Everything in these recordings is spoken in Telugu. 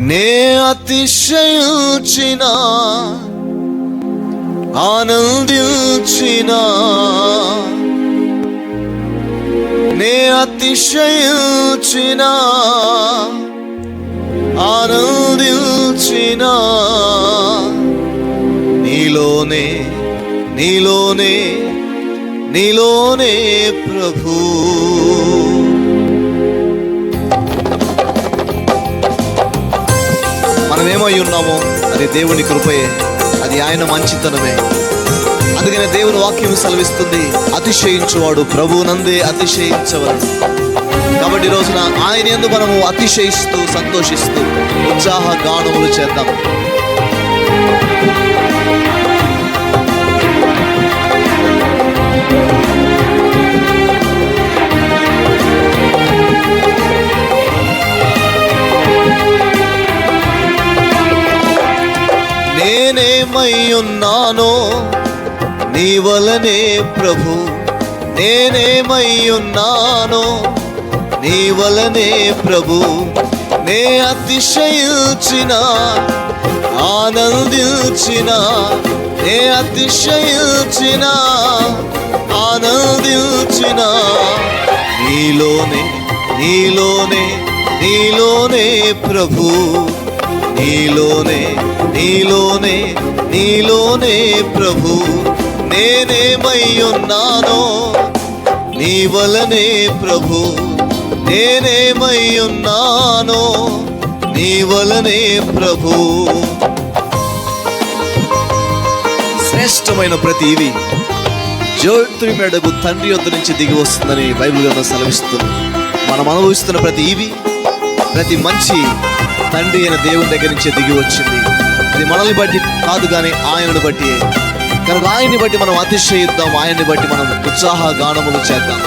నే అతిశయించిన ఆనందించిన, నే అతిశయించిన ఆనందించిన, నీలోనే నీలోనే నీలోనే ప్రభు. మనమేమై ఉన్నామో అది దేవుని కృపయే, అది ఆయన మంచితనమే. అందుకనే దేవుని వాక్యం సెలవిస్తుంది, అతిశయించువాడు ప్రభువునందే అతిశయించవలెను. కాబట్టి ఈ రోజున ఆయన యందు మనము అతిశయిస్తూ సంతోషిస్తూ ఉత్సాహ గానములు చేద్దాం. నేనేమై ఉన్నానో నీ వలనే ప్రభు, నేనేమై ఉన్నానో నీ వలనే ప్రభు. నే అతిశయించిన ఆనందించిన, నే అతిశయించిన ఆనందించిన, నీలోనే నీలోనే నీలోనే ప్రభు, నీలోనే నీలోనే నీలోనే ప్రభు. నేనేమై ఉన్నానో నీ వలనే ప్రభు, నేనేమై ఉన్నానో నీ వలనే ప్రభు. శ్రేష్టమైన ప్రతి ఇవి జ్యోతిర్మయుడగు తండ్రి యొద్ద నుంచి దిగి వస్తుందని బైబిల్ గ్రంథం సెలవిస్తుంది. మనం అనుభవిస్తున్న ప్రతి ఇవి, ప్రతి మంచి తండ్రి అయిన దేవుని దగ్గర నుంచే దిగి వచ్చింది. అది మనల్ని బట్టి కాదు కానీ ఆయనను బట్టి. కనుక ఆయన్ని బట్టి మనం అతిశయిద్దాం, ఆయన్ని బట్టి మనం ఉత్సాహ గానములు చేద్దాం.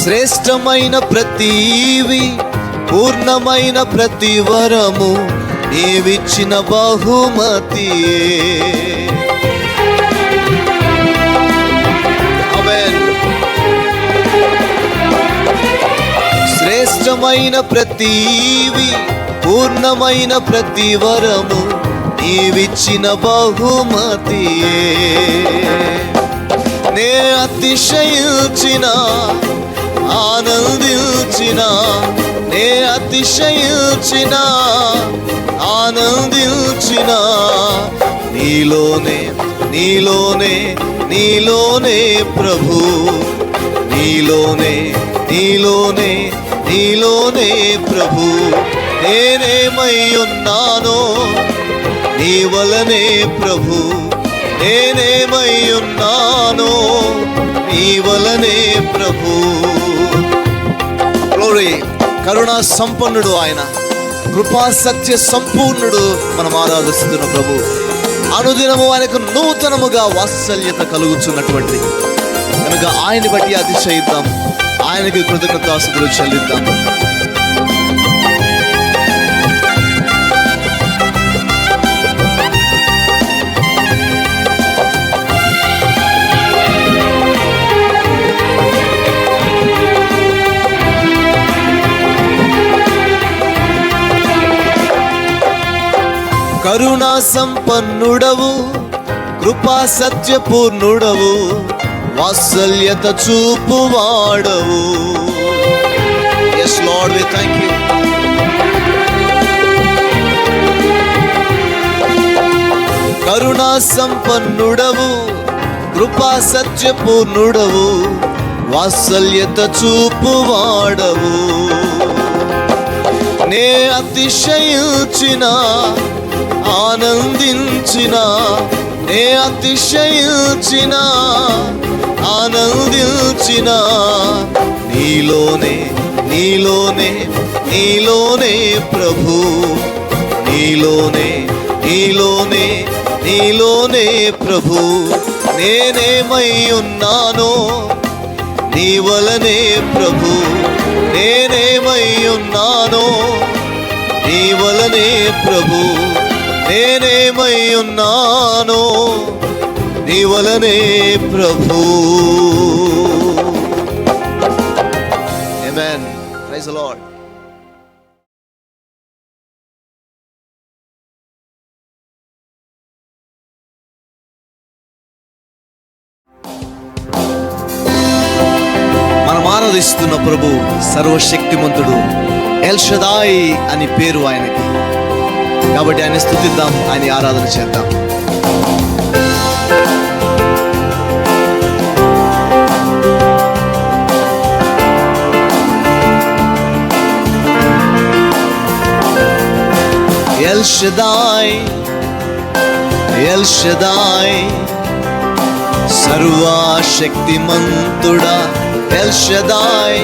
శ్రేష్టమైన ప్రతివి, పూర్ణమైన ప్రతి వరము నీవిచ్చిన బహుమతి. శ్రేష్టమైన ప్రతివి, పూర్ణమైన ప్రతి వరము నీవిచ్చిన బహుమతి. నే అతిశయించిన ఆనందించిన, నే అతిశయించిన ఆనందించిన, నీలోనే నీలోనే నీలోనే ప్రభు, నీలోనే నీలోనే నీలోనే ప్రభు. నేనేమై ఉన్నానో నీ వలనే ప్రభు, నేనేమై ఉన్నానో నీ వలనే ప్రభు. కరుణా సంపన్నుడు ఆయన, కృపా సత్య సంపూర్ణుడు మనం ఆరాధిస్తున్న ప్రభు. అనుదినము ఆయనకు నూతనముగా వాత్సల్యత కలుగుతున్నటువంటి కనుక ఆయన్ని బట్టి అతిశయిద్దాం, ఆయనకి కృతజ్ఞతాస్తుతులు చెల్లిద్దాం. కరుణా సంపన్నుడవు, కృపా సత్యపూర్ణుడవు, వాత్సల్యత చూపువాడవు. Yes Lord, we thank you. కరుణా సంపన్నుడవు, కృపా సత్యపూర్ణుడవు, వాత్సల్యత చూపువాడవు. నే అతిశయించిన ఆనందించిన, నే అతిశయించిన ఆనందించిన, నీలోనే నీలోనే నీలోనే ప్రభు, నీలోనే నీలోనే నీలోనే ప్రభు. నేనేమై ఉన్నానో నీ వలనే ప్రభు, నేనేమై ఉన్నానో నీ వలనే ప్రభు. నేనేమై ఉన్నానో నీ వలనే ప్రభు. ఆమేన్. Praise the Lord. మనం ఆరాధిస్తున్న ప్రభు సర్వశక్తిమంతుడు, ఎల్ షదాయ్ అని పేరు ఆయనకి. కాబట్టి ఆయన స్తుతిద్దాం, ఆయన ఆరాధన చేద్దాం. ఎల్ షదాయ్, ఎల్ షదాయ్, సర్వశక్తిమంతుడా ఎల్ షదాయ్,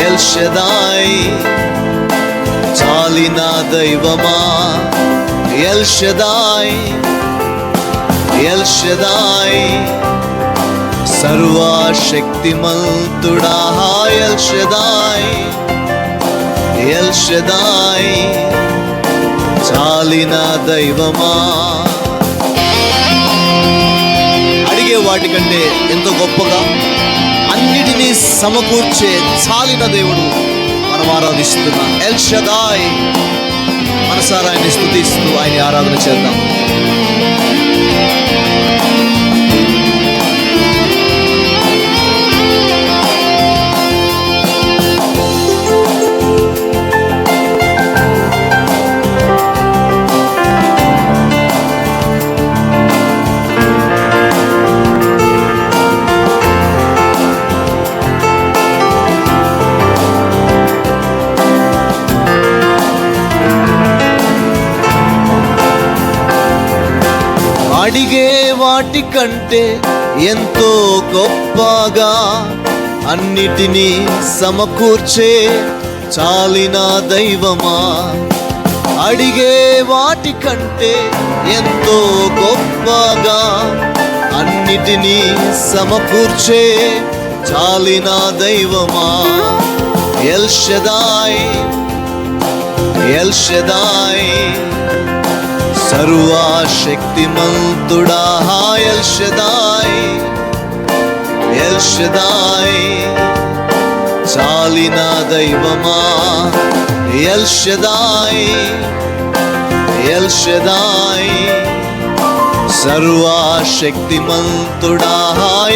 ఎల్ షదాయ్, చాలిన దైవమా ఎల్ షదాయ్, ఎల్ షదాయ్, సర్వశక్తిమంతుడా ఎల్ షదాయ్, ఎల్ షదాయ్, చాలిన దైవమా. అడిగే వాటికంటే ఎంతో గొప్పగా అన్నిటినీ సమకూర్చే చాలిన దేవుడు మనం ఆరాధిస్తున్నాం. ఎల్ షదాయ్. మనసారా ఆయన్ని స్తుతిస్తూ ఆయన ఆరాధన చేద్దాం. అడిగే వాటికంటే ఎంతో గొప్పగా అన్నిటినీ సమకూర్చే చాలిన దైవమా. అడిగే వాటికంటే ఎంతో గొప్పగా అన్నిటినీ సమకూర్చే చాలిన దైవమా. ఎల్ షదాయ్, ఎల్ షదాయ్, సర్వశక్తిమంతుడా ఎల్ షదాయ్, ఎల్ షదాయ్, చాలిన దైవమా ఎల్ షదాయ్, ఎల్ షదాయ్, సర్వశక్తిమంతుడా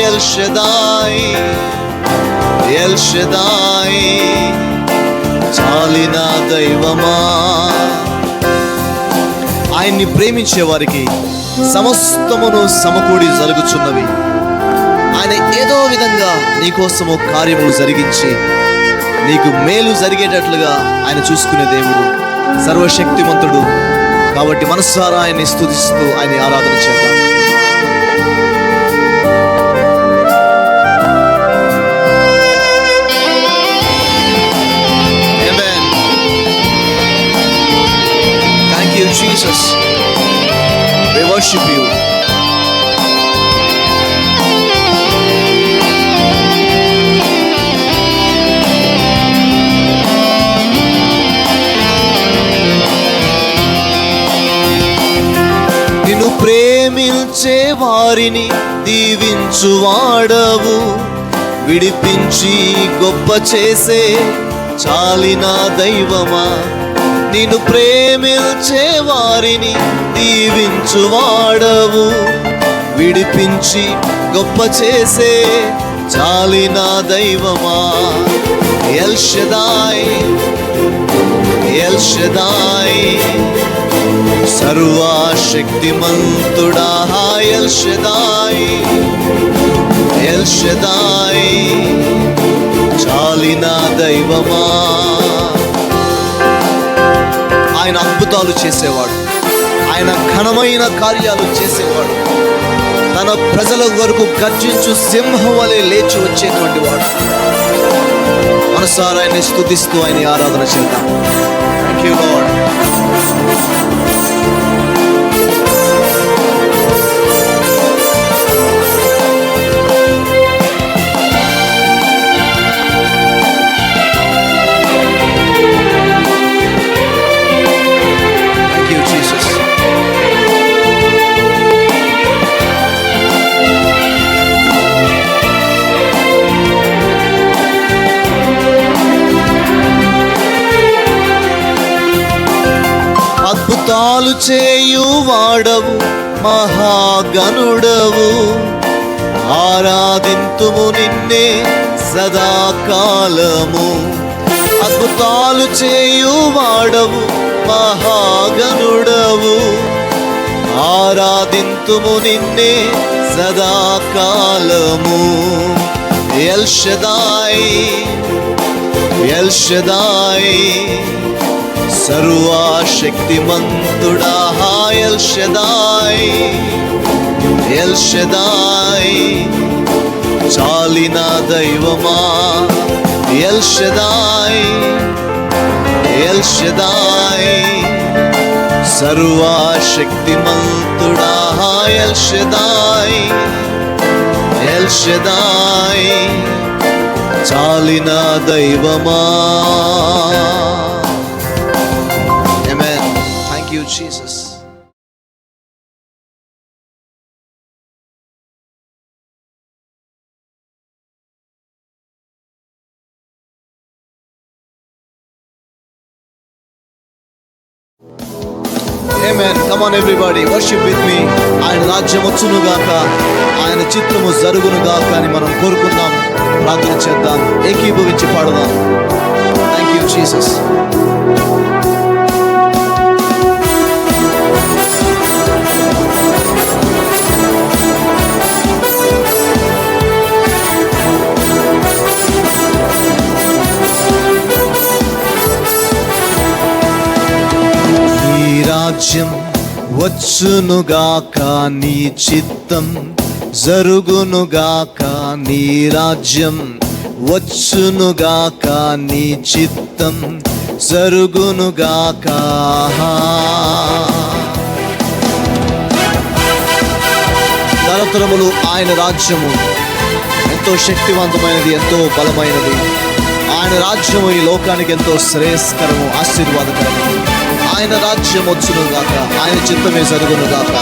ఎల్ షదాయ్, ఎల్ షదాయ్, చాలిన దైవమా. ఆయన్ని ప్రేమించే వారికి సమస్తమును సమకూడి జరుగుచున్నవి. ఆయన ఏదో విధంగా నీకోసము కార్యములు జరిగించి నీకు మేలు జరిగేటట్లుగా ఆయన చూసుకునే దేవుడు, సర్వశక్తిమంతుడు. కాబట్టి మనసారా ఆయన్ని స్తుతిస్తూ ఆయన ఆరాధన చేద్దాం. Jesus, we worship you. నిన్ను ప్రేమించే వారిని దీవించువాడవు, విడిపించి గొప్ప చేసే చాలిన దైవమా. నిన్ను ప్రేమించే వారిని దీవించువాడవు, విడిపించి గొప్ప చేసే చాలిన దైవమా. ఎల్ షదాయ్, ఎల్ షదాయ్, సర్వశక్తిమంతుడా ఎల్ షదాయ్, ఎల్ షదాయ్, చాలిన దైవమా. ఆయన అద్భుతాలు చేసేవాడు, ఆయన ఘనమైన కార్యాలు చేసేవాడు, తన ప్రజల వరకు గర్జించు సింహం వలె లేచి వచ్చేటువంటి వాడు. మనసారా ఆయన్ని స్తుతిస్తూ ఆయన ఆరాధన చేద్దాం. Thank you lord. అద్భుతాలు చేయువాడవు, మహాగణుడవు. ఆరాధింతుము నిన్నే సదాకాలము. అద్భుతాలు చేయువాడవు, మహాగణుడవు. ఆరాధింతుము నిన్నే సదాకాలము. ఎల్ షదాయ్, ఎల్ షదాయ్, సర్వశక్తిమంతుడా. ఎల్ షదాయ్, ఎల్ షదాయ్, చాలిన దైవమా. ఎల్ షదాయ్, ఎల్ షదాయ్, సర్వశక్తిమంతుడా. ఎల్ షదాయ్, ఎల్ షదాయ్, చాలిన దైవమా. ఆమేన్. Thank you Jesus. Amen. Come on everybody, worship with me. ఆయన రాజ్యం వచ్చును గాక, ఆయన చిత్తము జరుగును గాక అని మనం కోరుకుందాం, ప్రార్థన చేద్దాం, ఏకీభవించి పాడదాం. Thank you Jesus. రాజ్యం వచ్చునుగాక, నీ చిత్తం జరుగునుగాక. నీ రాజ్యం వచ్చునుగాక, నీ చిత్తం జరుగునుగాక. తరతరములు ఆయన రాజ్యము ఎంతో శక్తివంతమైనది, ఎంతో బలమైనది. ఆయన రాజ్యము ఈ లోకానికి ఎంతో శ్రేయస్కరము, ఆశీర్వాదకరము. ఆయన రాజ్యం వచ్చును గాక, ఆయన చిత్తమే జరుగును గాక.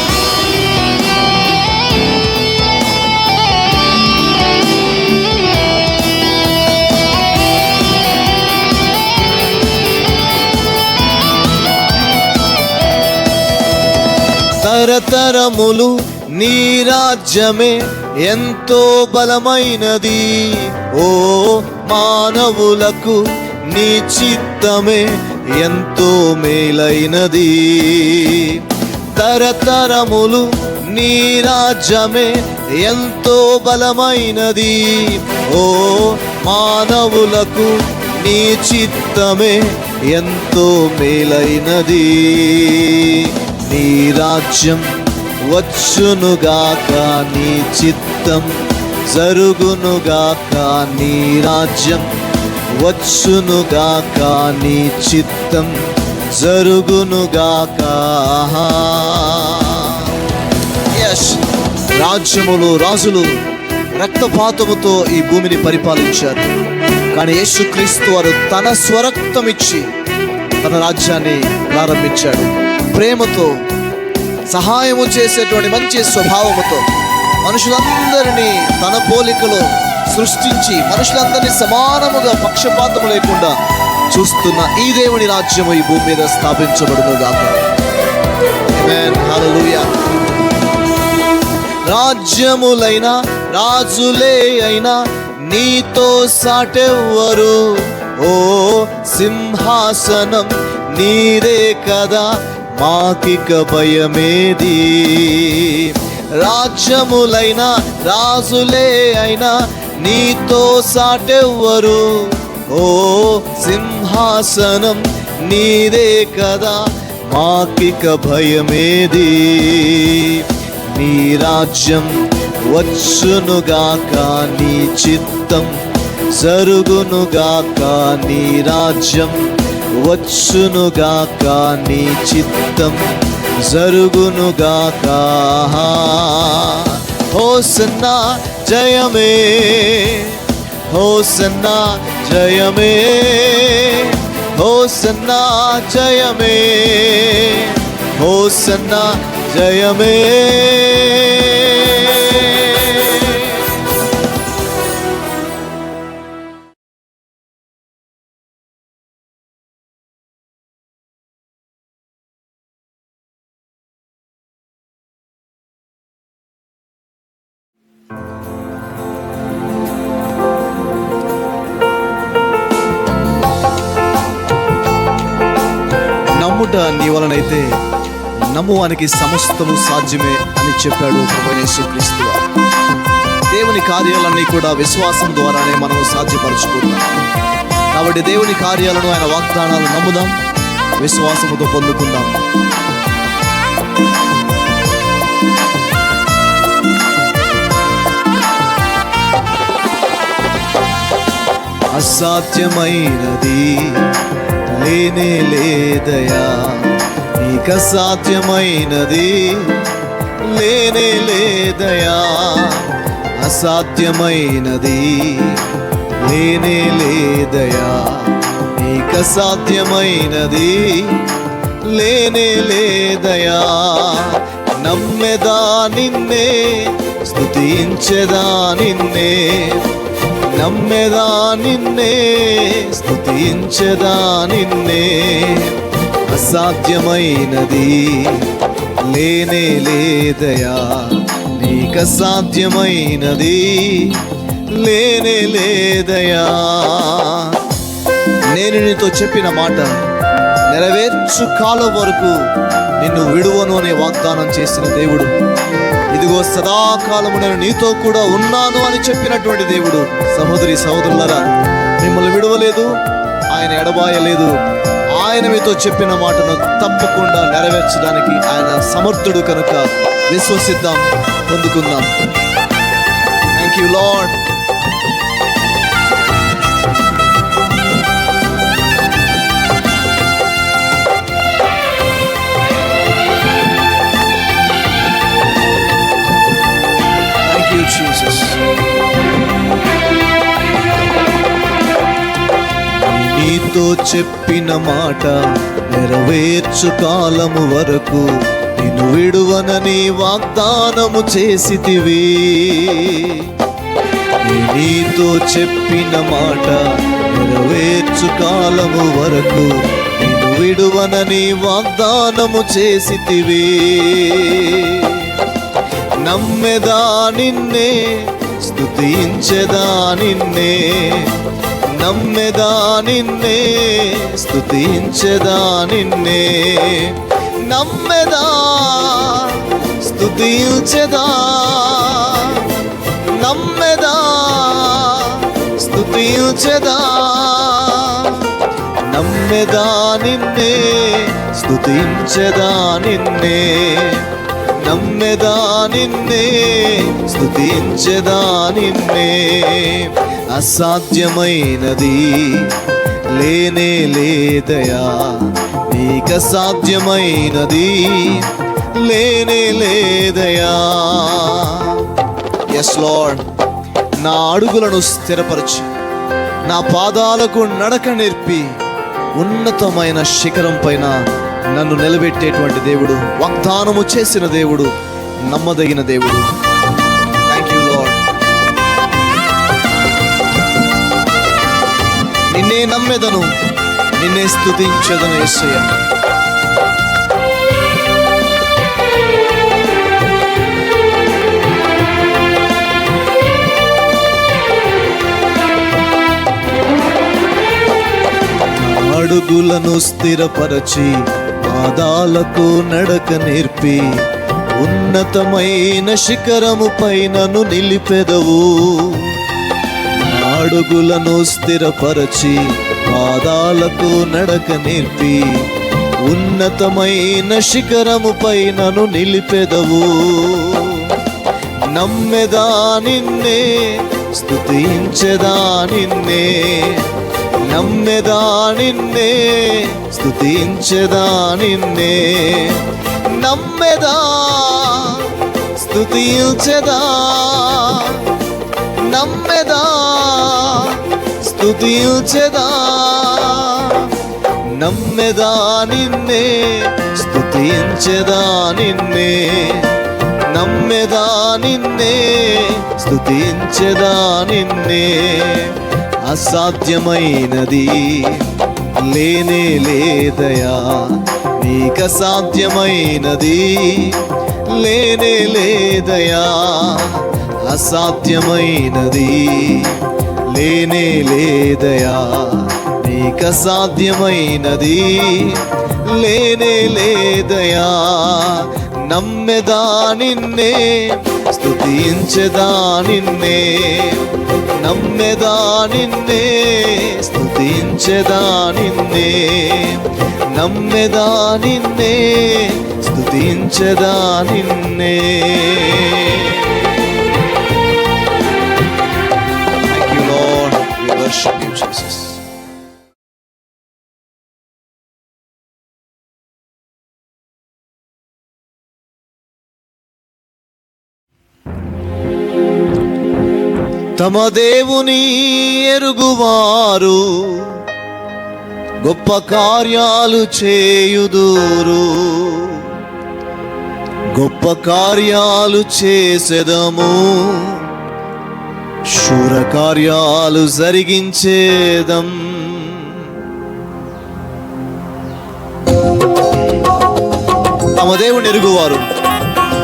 తరతరములు నీ రాజ్యమే ఎంతో బలమైనది. ఓ మానవులకు నీ చిత్తమే ఎంతో మేలైనది. తరతరములు నీ రాజ్యమే ఎంతో బలమైనది. ఓ మానవులకు నీ చిత్తమే ఎంతో మేలైనది. నీ రాజ్యం వచ్చునుగాక, నీ చిత్తం జరుగునుగాక. నీ రాజ్యం వచ్చునుగాక, నీ చిత్తం జరుగునుగాక. యెస్, రాజ్యములు, రాజులు రక్తపాతముతో ఈ భూమిని పరిపాలించారు. కానీ యేసుక్రీస్తు వారు తన స్వరక్తం ఇచ్చి తన రాజ్యాన్ని ప్రారంభించాడు. ప్రేమతో, సహాయము చేసేటువంటి మంచి స్వభావముతో మనుషులందరినీ తన పోలికలో సృష్టించి మనుషులందరినీ సమానముగా పక్షపాతము లేకుండా చూస్తున్న ఈ దేవుని రాజ్యము ఈ భూమి మీద స్థాపించబడును గాక. ఆమేన్. హల్లెలూయా. రాజ్యములైన రాజులే అయినా నీతో సాటెవ్వరు. ఓ సింహాసనం నీదే కదా, మాకిక భయమేది. రాజ్యములైన రాజులే అయినా నీతో సాటెవ్వరు. ఓ సింహాసనం నీదే కదా, మాకిక భయమేది. నీ రాజ్యం వచ్చునుగాక, నీ చిత్తం జరుగునుగాక. నీ రాజ్యం వచ్చునుగాక, నీ చిత్తం జరుగునుగాక. హోసన్నా జయమే, హోసన్నా జయమే, హోసన్నా జయమే, హోసన్నా జయమే. నమ్ముట నీ వలనైతే నమ్మువానికి సమస్తము సాధ్యమే అని చెప్పాడు ప్రభువైన యేసుక్రీస్తు. దేవుని కార్యాలన్నీ కూడా విశ్వాసం ద్వారానే మనం సాధ్యపరచుకుంటాం. కాబట్టి దేవుని కార్యాలను, ఆయన వాగ్దానాలు నమ్ముదాం, విశ్వాసముతో పొందుకుందాం. అసాధ్యమైనది లేనే లేదయా, నీకు అసాధ్యమైనది లేనే లేదయా, అసాధ్యమైనది లేనే లేదయా, నీకు అసాధ్యమైనది లేనే లేదయా. నమ్మెదా నిన్నే, స్తుతించెదా నిన్నే, నమ్మెదా నిన్నే, స్తుతించెదా నిన్నే. అసాధ్యమైనది లేనే లేదయా, నీకు అసాధ్యమైనది లేనే లేదయా. నేను నీతో చెప్పిన మాట నెరవేర్చు కాలం వరకు నిన్ను విడువను అనే వాగ్దానం చేసిన దేవుడు, ఇదిగో సదాకాలము నేను నీతో కూడా ఉన్నాను అని చెప్పినటువంటి దేవుడు. సహోదరి సహోదరులారా, మిమ్మల్ని విడవలేదు, ఆయన ఎడబాయలేదు. ఆయన మీతో చెప్పిన మాటను తప్పకుండా నెరవేర్చడానికి ఆయన సమర్థుడు కనుక విశ్వసిద్దాం, పొందుకుందాం. Thank you Lord. నీతో చెప్పిన మాట నెరవేర్చు కాలము వరకు నిన్ను విడువనని వాగ్దానము చేసితివి. నీతో చెప్పిన మాట నెరవేర్చు కాలము వరకు నిన్ను విడువనని వాగ్దానము చేసితివి. నమ్మెదా నిన్నే, స్తుతించెదా నిన్నే, నమ్మెదా నిన్నే, స్తుతించెదా నిన్నే, నమ్మెదా స్తుతించెదా, నమ్మెదా స్తుతించెదా, నమ్మెదా నిన్నే, స్తుతించెదా నిన్నే, నమ్మెదా నిన్నే, స్తుతించెదా నిన్నే. అసాధ్యమైనది లేనే లేదయా, నీకు అసాధ్యమైనది లేనే లేదయా. ఎస్ లార్డ్, నా అడుగులను స్థిరపరచి నా పాదాలకు నడక నేర్పి ఉన్నతమైన శిఖరం పైన నన్ను నిలబెట్టేటువంటి దేవుడు, వాగ్దానము చేసిన దేవుడు, నమ్మదగిన దేవుడు. Thank you lord. నిన్నే నమ్మెదను, నిన్నే స్తుతించెదను యేసయ్యా. అడుగులను స్థిరపరచి పాదాలకు నడక నేర్పి ఉన్నతమైన శిఖరము పైనను నిలిపెదవు. అడుగులను స్థిరపరచి పాదాలకు నడక నేర్పి ఉన్నతమైన శిఖరము పైనను నిలిపెదవు. నమ్మెదా నిన్నే, స్తుతించెదా నిన్నే, నమ్మెదా నిన్నే, స్తుతించెదా నిన్నే, నమ్మెదా స్తుతించెదా, నమ్మెదా స్తుతించెదా, నమ్మెదా నిన్నే, స్తుతించెదా నిన్నే, నమ్మెదా నిన్నే, స్తుతించెదా నిన్నే. అసాధ్యమైనది లేనే లేదయా, నీకు అసాధ్యమైనది లేనే లేదయా, అసాధ్యమైనది లేనే లేదయా, ఇక సాధ్యమైనది లేనే లేదయా. నమ్మెదా నిన్నే, స్తుతించెదా నిన్నే, నమ్మెదా నిన్నే, స్తుతించెదా నిన్నే, నమ్మెదా నిన్నే, స్తుతించెదా నిన్నే. Thank you, Lord. We worship you, Jesus. తమ దేవుని ఎరుగువారు గొప్ప కార్యాలు చేయుదురు, గొప్ప కార్యాలు చేసెదము, శూర కార్యాలు జరిగించేదం. తమ దేవుని ఎరుగువారు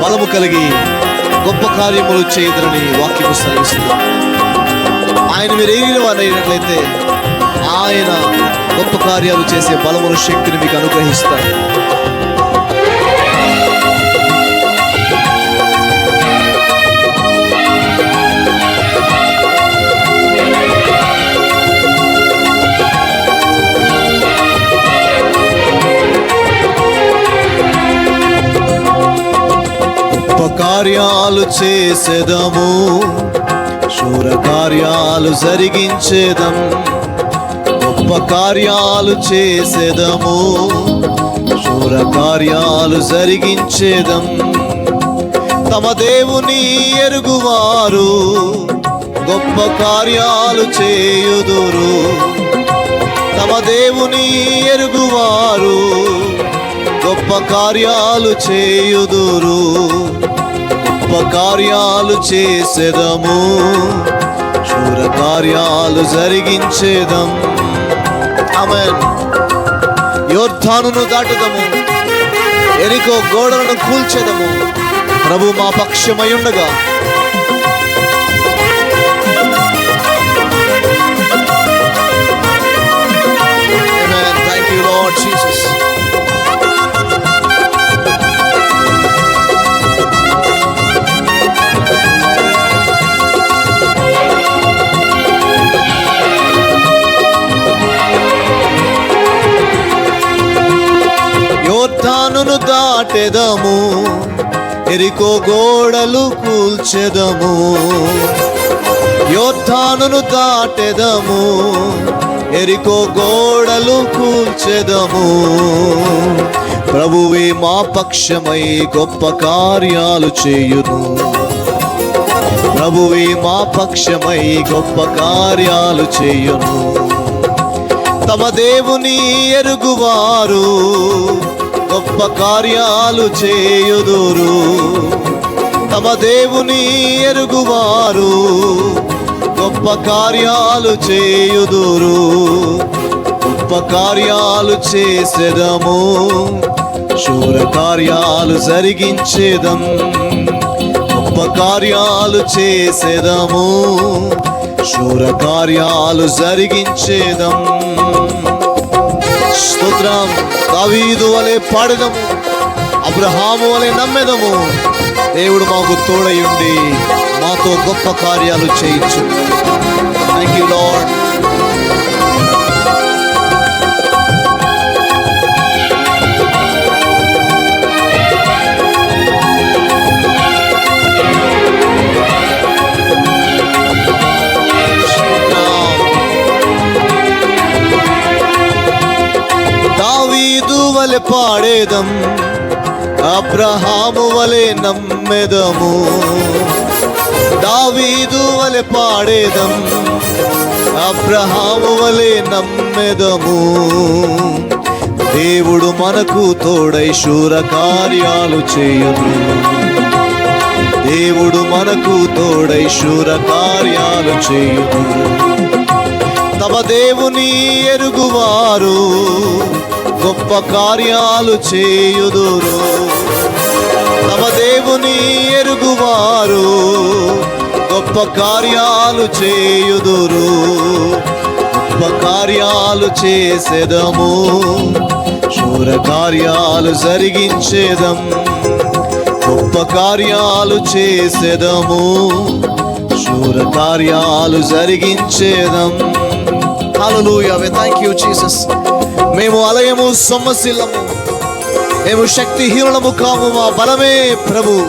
బలము కలిగి గొప్ప కార్యములు చేయదని వాక్యము సెలవిస్తుంది. ఆయన మీరు ఎరిగిన వారు అయినట్లయితే ఆయన గొప్ప కార్యాలు చేసే బలమును, శక్తిని మీకు అనుగ్రహిస్తారు. కార్యాలు చేసేదము, శూర కార్యాలు జరిగించేదం, గొప్ప కార్యాలు చేసేదము, శూర కార్యాలు జరిగించేదం. తమ దేవుని ఎరుగువారు గొప్ప కార్యాలు చేయుదురు, తమ దేవుని ఎరుగువారు గొప్ప కార్యాలు చేయుదురు, గొప్ప కార్యాలు చేసేదము, శూర కార్యాలు జరిగించేదం. ఆమేన్. యోర్దానును దాటుదము, ఎరికో గోడలను కూల్చెదము. ప్రభు మా పక్షమై ఉండగా థాంక్ యూ లార్డ్ జీసస్. యోర్దానును దాటెదము, ఎరికో గోడలు కూల్చెదము. యోర్దానును దాటెదము, ఎరికో గోడలు కూల్చెదము. ప్రభువే మా పక్షమై గొప్ప కార్యాలు చేయును, ప్రభువే మా పక్షమై గొప్ప కార్యాలు చేయును. తమ దేవుని ఎరుగువారు గొప్ప కార్యాలు చేయుదురు, తమ దేవుని ఎరుగువారు గొప్ప కార్యాలు చేయుదురు, గొప్ప కార్యాలు చేసేదము, శూర కార్యాలు జరిగించేదం, గొప్ప కార్యాలు చేసేదము, శూర కార్యాలు జరిగించేదం. స్తోత్రం. దావీదు వలె పాడెదము, అబ్రహాము వలె నమ్మెదము. దేవుడు మాకు తోడయుండి మాతో గొప్ప కార్యాలు చేయించు. Thank you lord. దావీదు వలె పాడేదం, అబ్రహాము వలె నమ్మెదము. దావీదు వలె పాడేదం, అబ్రహాము వలె నమ్మెదము. దేవుడు మనకు తోడై శూర కార్యాలు చేయును, దేవుడు మనకు తోడై శూర కార్యాలు చేయును. తమ దేవుని ఎరుగువారు గొప్ప కార్యాలు చేయుదురు, తమ దేవుని ఎరుగువారు గొప్ప కార్యాలు చేయుదురు, గొప్ప గొప్ప కార్యాలు చేసేదము, శూర కార్యాలు జరిగించేదం. గొప్ప కార్యాలు చేసేదము, శూర కార్యాలు జరిగించేదం. హల్లెలూయా. Thank you Jesus. మేము అలయము, సొమ్మసిల్లము, మేము శక్తిహీనులము కాము. మా బలమే ప్రభు.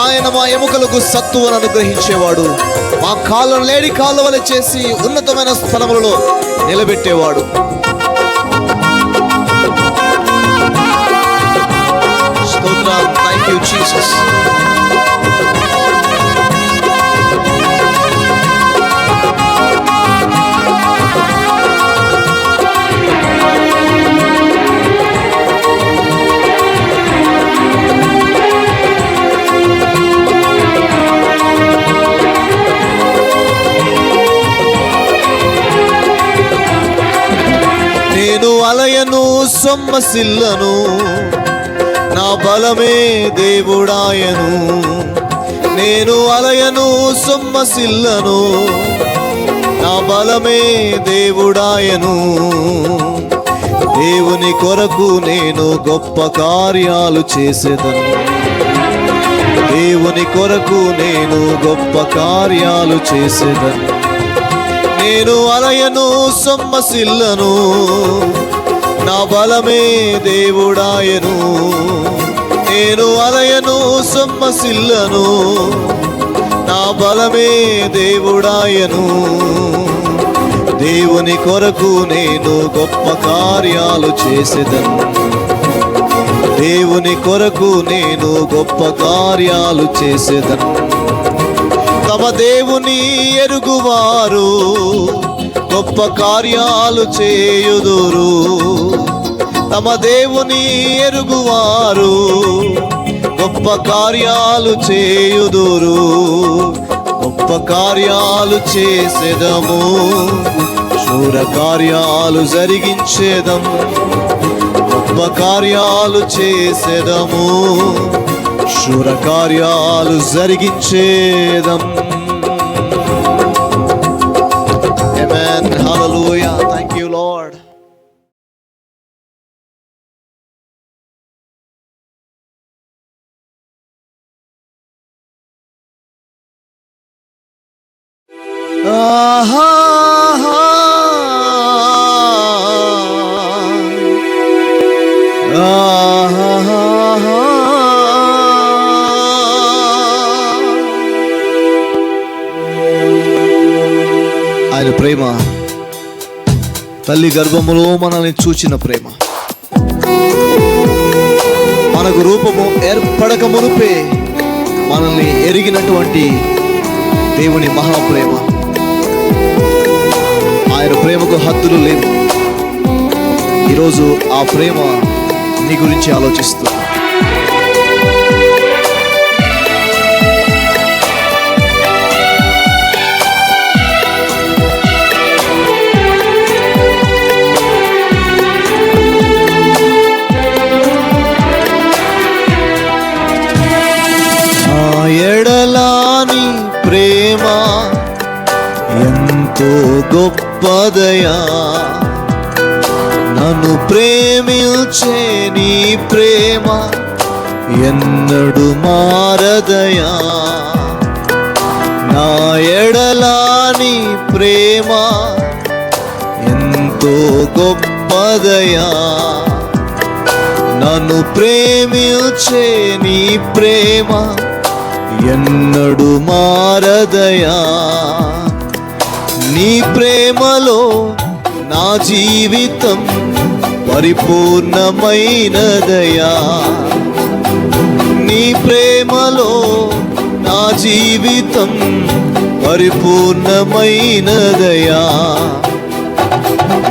ఆయన మా ఎముకలకు సత్తువను అనుగ్రహించేవాడు. మా కాళ్ళను లేడి కాళ్ళ వలె చేసి ఉన్నతమైన స్థలములలో నిలబెట్టేవాడు. స్తోత్రం. Thank you Jesus. నేను అలయను, సొమ్మసిల్లను, నా బలమే దేవుడాయను. నేను అలయను, సొమ్మసిల్లను, నా బలమే దేవుడాయను. దేవుని కొరకు నేను గొప్ప కార్యాలు చేసేదను. దేవుని కొరకు నేను గొప్ప కార్యాలు చేసేదను. నేను అలయను, సొమ్మసిల్లను, నా బలమే దేవుడాయను. నేను అలయను, సొమ్మసిల్లను, నా బలమే దేవుడాయను. దేవుని కొరకు నేను గొప్ప కార్యాలు చేసేదను. దేవుని కొరకు నేను గొప్ప కార్యాలు చేసేదను. తమ దేవుని ఎరుగువారు గొప్ప కార్యాలు చేయుదురు. తమ దేవుని ఎరుగువారు గొప్ప కార్యాలు చేయుదురు. గొప్ప కార్యాలు చేసేదము, శూర కార్యాలు జరిగించేదం. గొప్ప కార్యాలు చేసేదము, శూర కార్యాలు జరిగించేదం. ఆమేన్. హల్లెలూయా. Thank you Lord. ఆహా ఆయన ప్రేమ, తల్లి గర్భములో మనల్ని చూచిన ప్రేమ, మనకు రూపము ఏర్పడక మునుపే మనల్ని ఎరిగినటువంటి దేవుని మహాప్రేమ. ఆయన ప్రేమకు హద్దులు లేవు. ఈరోజు ఆ ప్రేమ నీ గురించి ఆలోచిస్తూ ఎడలాని ప్రేమ ఎంతో గొప్పదయా. నన్ను ప్రేమించే నీ ప్రేమ ఎన్నడు మారదయా. నా ఎడలాని ప్రేమ ఎంతో గొప్పదయా. నన్ను ప్రేమించే నీ ప్రేమ ఎన్నడు మారదయా. నీ ప్రేమలో నా జీవితం పరిపూర్ణమైనదయా. నీ ప్రేమలో నా జీవితం పరిపూర్ణమైనదయా.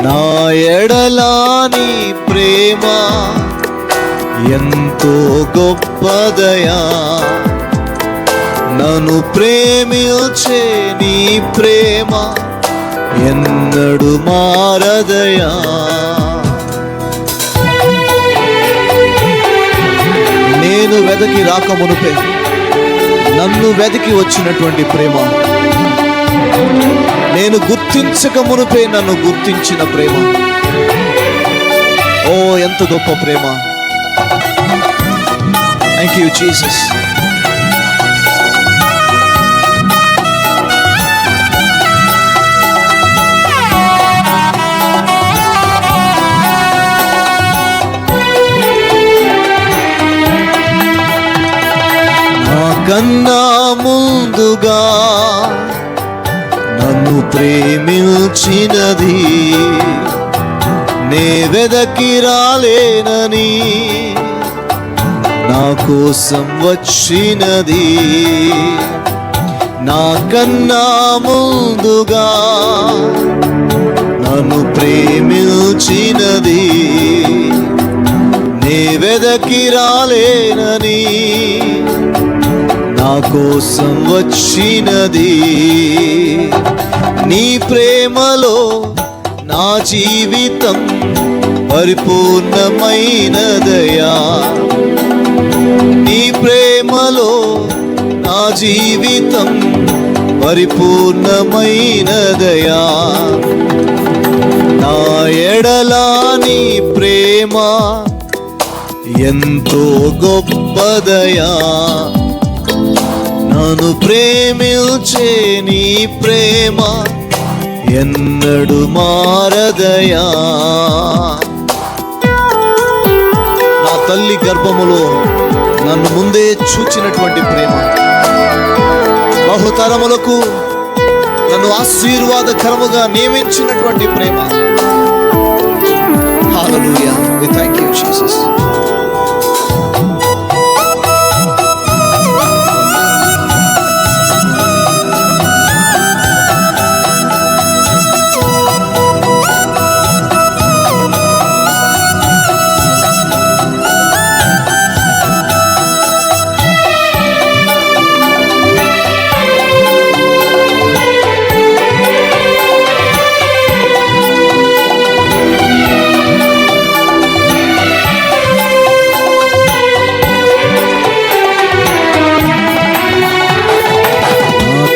నా ఎడలాని ప్రేమ ఎంతో గొప్పదయా. నన్ను ప్రేమించే నీ ప్రేమ ఎన్నడు మారదయా. నేను వెదకి రాకమునుపే నన్ను వెదకి వచ్చినటువంటి ప్రేమ, నేను గుర్తు గుర్తించక మునుపే నన్ను గుర్తించిన ప్రేమ. ఓ ఎంత గొప్ప ప్రేమ. Thank you Jesus. కన్నా ముందుగా నన్ను ప్రేమించినది, నే వెదకి రాలేనని నా కోసం వచ్చినది. నా కన్నా ముందుగా నన్ను ప్రేమించినది, నే వెదకి రాలేనని నా కోసం వచ్చినది. నీ ప్రేమలో నా జీవితం పరిపూర్ణమైనదయా. నీ ప్రేమలో నా జీవితం పరిపూర్ణమైనదయా. నా ఎడలా నీ ప్రేమ ఎంతో గొప్పదయా. నన్ను ప్రేమించే నీ ప్రేమ ఎన్నడు మారదయా. నా తల్లి గర్భములో నన్ను ముందే చూచినటువంటి ప్రేమ, బహుతరములకు నన్ను ఆశీర్వాదకరముగా నియమించినటువంటి ప్రేమ. హల్లెలూయా. We thank you Jesus.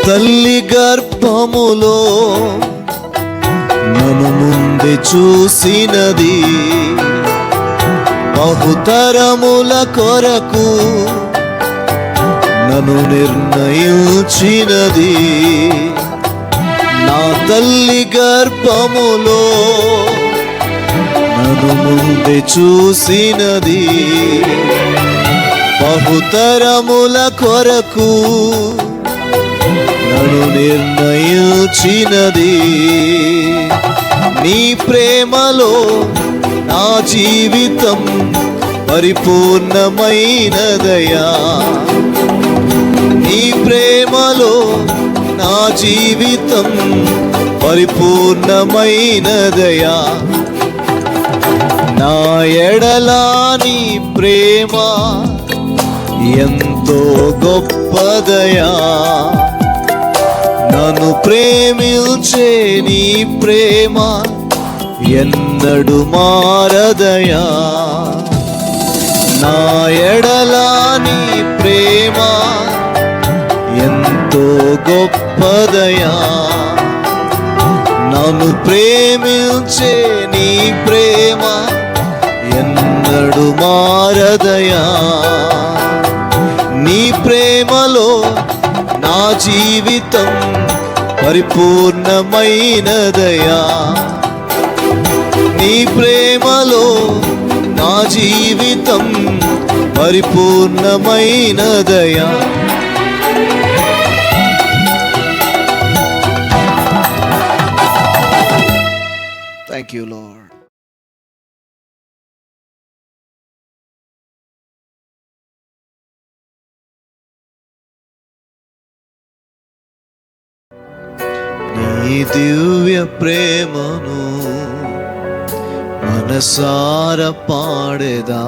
తల్లి గర్భములో నన్ను ముందే చూసినది, బహుతరముల కొరకు నన్ను నిర్ణయించినది. నా తల్లి గర్భములో నన్ను ముందే చూసినది, బహుతరముల కొరకు నన్ను నిర్ణయించినది. నీ ప్రేమలో నా జీవితం పరిపూర్ణమైనదయా. నీ ప్రేమలో నా జీవితం పరిపూర్ణమైనదయా. నా ఎడలా నీ ప్రేమ ఎంతో గొప్పదయా. నన్ను ప్రేమించే నీ ప్రేమ ఎన్నడు మారదయా. నా ఎడలా నీ ప్రేమ ఎంతో గొప్పదయా. నన్ను ప్రేమించే నీ ప్రేమ ఎన్నడు మారదయా. నీ ప్రేమలో నా జీవితం పరిపూర్ణమైనదయా. నీ ప్రేమలో నా జీవితం పరిపూర్ణమైనదయా. Thank you lord. నీ దివ్య ప్రేమను మనసార పాడేదా,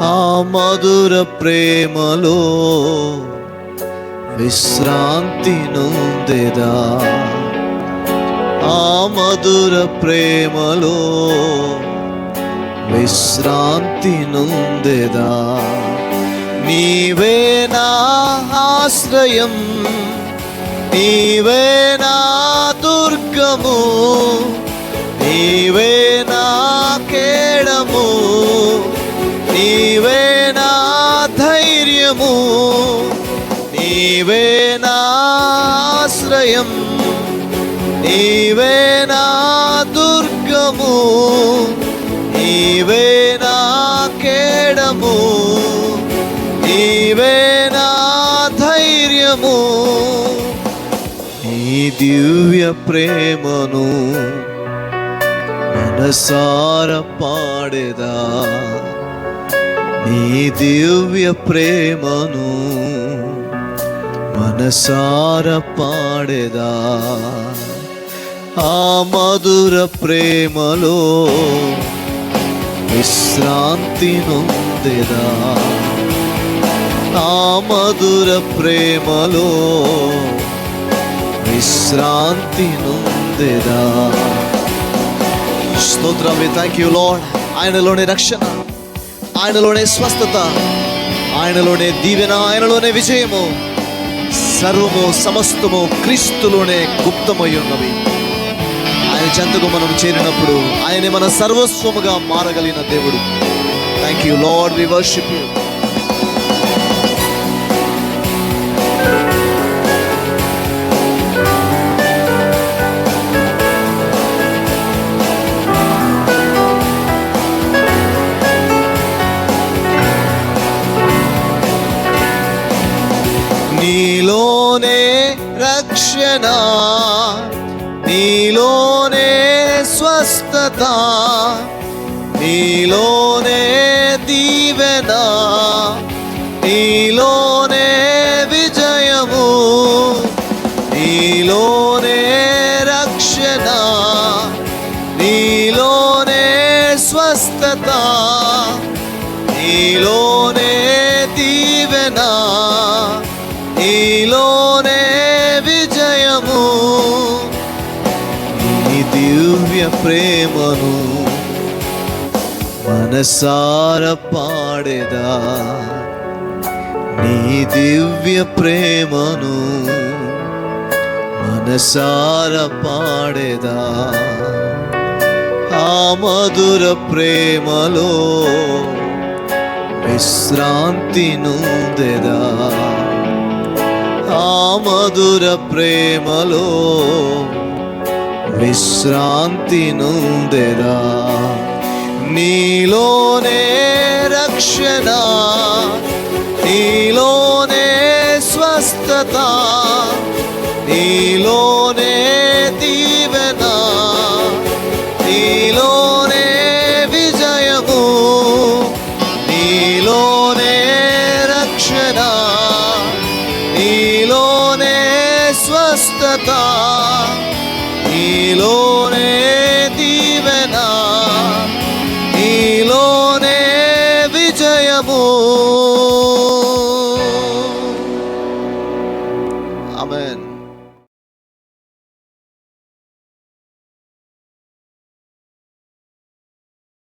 ఆ మధుర ప్రేమలో విశ్రాంతి నొందెదా. ఆ మధుర ప్రేమలో విశ్రాంతి నొందెదా. నీవే నా ఆశ్రయం, నీవే నా దుర్గము, నీవే నా కేడము, నీవే నా ధైర్యము, నీవే నా ఆశ్రయం, నీవే నా దుర్గము, నీవే నా కేడము, నీవే నా ధైర్యము. నీ దివ్య ప్రేమను మనసార పాడేదా, నీ దివ్య ప్రేమను మనసార పాడేదా. ఆ మధుర ప్రేమలో విశ్రాంతి నొందెదా, ఆ మధుర ప్రేమలో విశ్రాంతి నొందెదా. స్తోత్రం. Thank you lord. ఆయనలోనే రక్షణ, ఆయనలోనే స్వస్థత, ఆయనలోనే దీవెన, ఆయనలోనే విజయము, సర్వము సమస్తము క్రీస్తులోనే గుప్తమై ఉన్నవి. ఆయన చెంతకు మనం చేరినప్పుడు ఆయనే మన సర్వస్వముగా మారగలిగిన దేవుడు. Thank you Lord, we worship you. నీలోనే రక్షణ, నీలోనే స్వస్థత, నీలోనే దీవెన, నీలోనే విజయము, నీలోనే రక్షణ, నీలోనే స్వస్థత, నీలోనే దీవెన, నీలోనే విజయము. నీ దివ్య ప్రేమను మనసార పాడేదా, నీ దివ్య ప్రేమను మనసార పాడేదా. ఆ మధుర ప్రేమలో విశ్రాంతి నొందెదా, ఆ మధుర ప్రేమలో విశ్రాంతి నొందెదా. నీలోనే రక్షణ, నీలోనే స్వస్థత,